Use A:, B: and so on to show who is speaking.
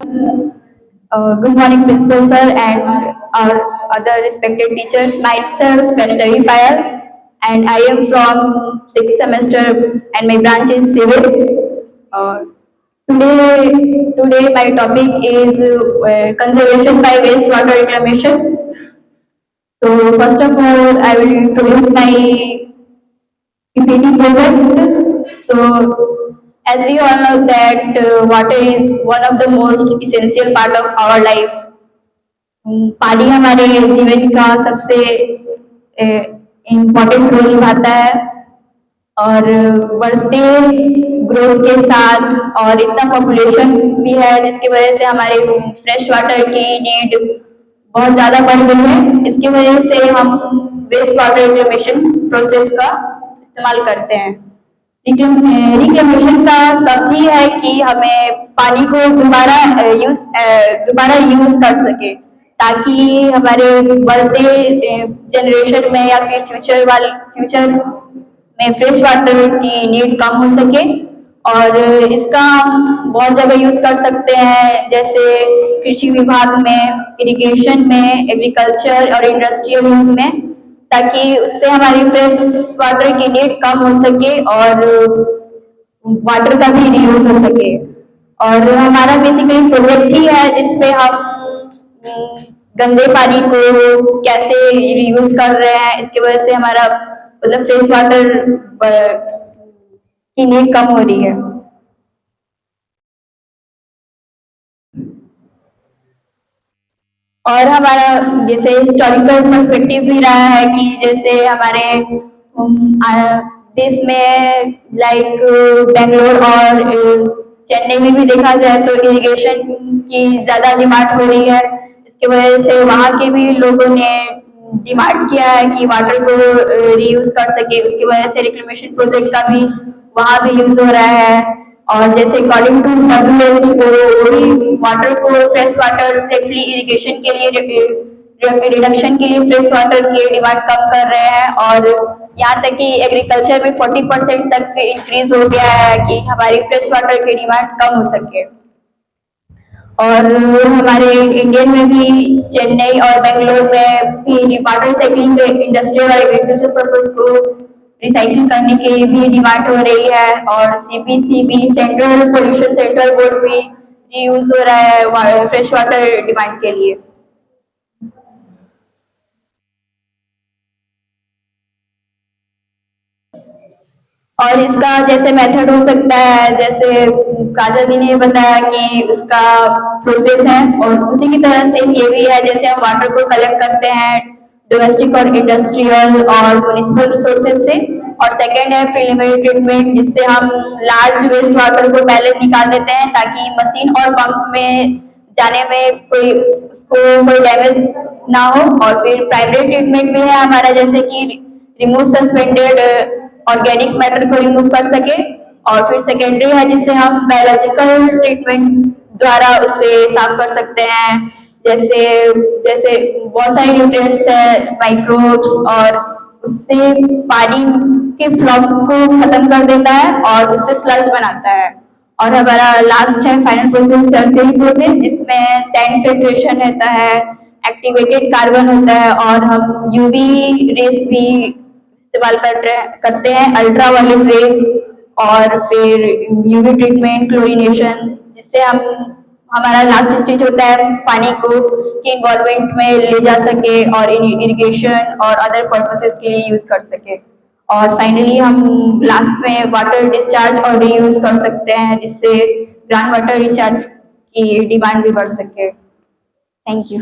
A: Good morning, Principal Sir and our other respected teachers. Myself, Vaishnavi Payal, and I am from 6th semester and my branch is Civil. Uh, today my topic is conservation by wastewater reclamation. So first of all, I will introduce my PPT project. So, as we all know that water is one of the most essential part of our life. पानी हमारे जीवन का सबसे important role निभाता है और बढ़ते growth के साथ और इतना पॉपुलेशन भी है जिसकी वजह से हमारे फ्रेश वाटर की नीड बहुत ज़्यादा बढ़ गई है। इसकी वजह से हम वेस्ट वाटर रिक्लेमेशन प्रोसेस का इस्तेमाल करते हैं। रिक्लेमेशन का शब्द ही है कि हमें पानी को दोबारा यूज कर सके ताकि हमारे बढ़ते जनरेशन में या फिर फ्यूचर में फ्रेश वाटर की नीड कम हो सके और इसका हम बहुत जगह यूज कर सकते हैं, जैसे कृषि विभाग में, इरिगेशन में, एग्रीकल्चर और इंडस्ट्रियल यूज में, ताकि उससे हमारी फ्रेश वाटर की नीड कम हो सके और वाटर का भी रीयूज हो सके। और हमारा बेसिकली प्रोजेक्ट ही है जिसपे हम गंदे पानी को कैसे रीयूज कर रहे हैं, इसकी वजह से हमारा मतलब फ्रेश वाटर की नीड कम हो रही है। और हमारा जैसे हिस्टोरिकल पर्सपेक्टिव भी रहा है कि जैसे हमारे देश में लाइक बेंगलोर और चेन्नई में भी देखा जाए तो इरिगेशन की ज़्यादा डिमांड हो रही है। इसकी वजह से वहाँ के भी लोगों ने डिमांड किया है कि वाटर को रीयूज कर सके, उसकी वजह से रिक्लेमेशन प्रोजेक्ट का भी वहाँ भी यूज हो रहा है। और जैसे अकॉर्डिंग टू WHO वाटर को फ्रेश वाटर सेफली इरिगेशन के लिए रिडक्शन के लिए फ्रेश वाटर की डिमांड कम कर रहे हैं और यहाँ तक कि एग्रीकल्चर में 40% तक इंक्रीज हो गया है कि हमारी फ्रेश वाटर की डिमांड कम हो सके। और हमारे इंडियन में भी चेन्नई और बेंगलोर में भी वाटर साइकिलिंग इंडस्ट्रियल और एग्रीकल्चर पर्पज को रिसाइकिल करने की भी डिमांड हो रही है। और CPCB central pollution central board भी यूज हो रहा है फ्रेश वाटर डिमांड के लिए। और इसका जैसे मेथड हो सकता है, जैसे काजल जी ने बताया कि उसका प्रोसेस है और उसी की तरह से ये भी है, जैसे हम वाटर को कलेक्ट करते हैं डोमेस्टिक और इंडस्ट्रियल और म्युनिसिपल रिसोर्सेज से। और सेकेंड है प्रिलिमिनरी ट्रीटमेंट, जिससे हम लार्ज वेस्ट वाटर को पहले निकाल देते हैं ताकि मशीन और पंप में जाने में उसको कोई डैमेज ना हो। और फिर प्राइमरी ट्रीटमेंट भी है हमारा, जैसे कि रिमूव सस्पेंडेड ऑर्गेनिक मैटर को रिमूव कर सके। और फिर सेकेंडरी है जिससे हम बायोलॉजिकल ट्रीटमेंट द्वारा उसे साफ कर सकते हैं, जैसे जैसे बहुत सारे न्यूट्रिएंट्स है, माइक्रोब्स, और उससे पानी के फ्लॉग को खत्म कर देता है और उससे स्लज बनाता है। और हमारा लास्ट है फाइनल प्रोसेस टर्शियरी प्रोसेस, जिसमें सैंड फिल्ट्रेशन रहता है, एक्टिवेटेड कार्बन होता है और हम UV रेस भी इस्तेमाल करते हैं, अल्ट्रा वायलेट रेस, और फिर UV ट्रीटमेंट, क्लोरीनेशन, जिससे हम हमारा लास्ट स्टेज होता है पानी को की इन्वॉल्वमेंट में ले जा सके और इरिगेशन और अदर पर्पसेस के लिए यूज कर सके। और फाइनली हम लास्ट में वाटर डिस्चार्ज और रीयूज कर सकते हैं, जिससे ग्राउंड वाटर रिचार्ज की डिमांड भी बढ़ सके। Thank you.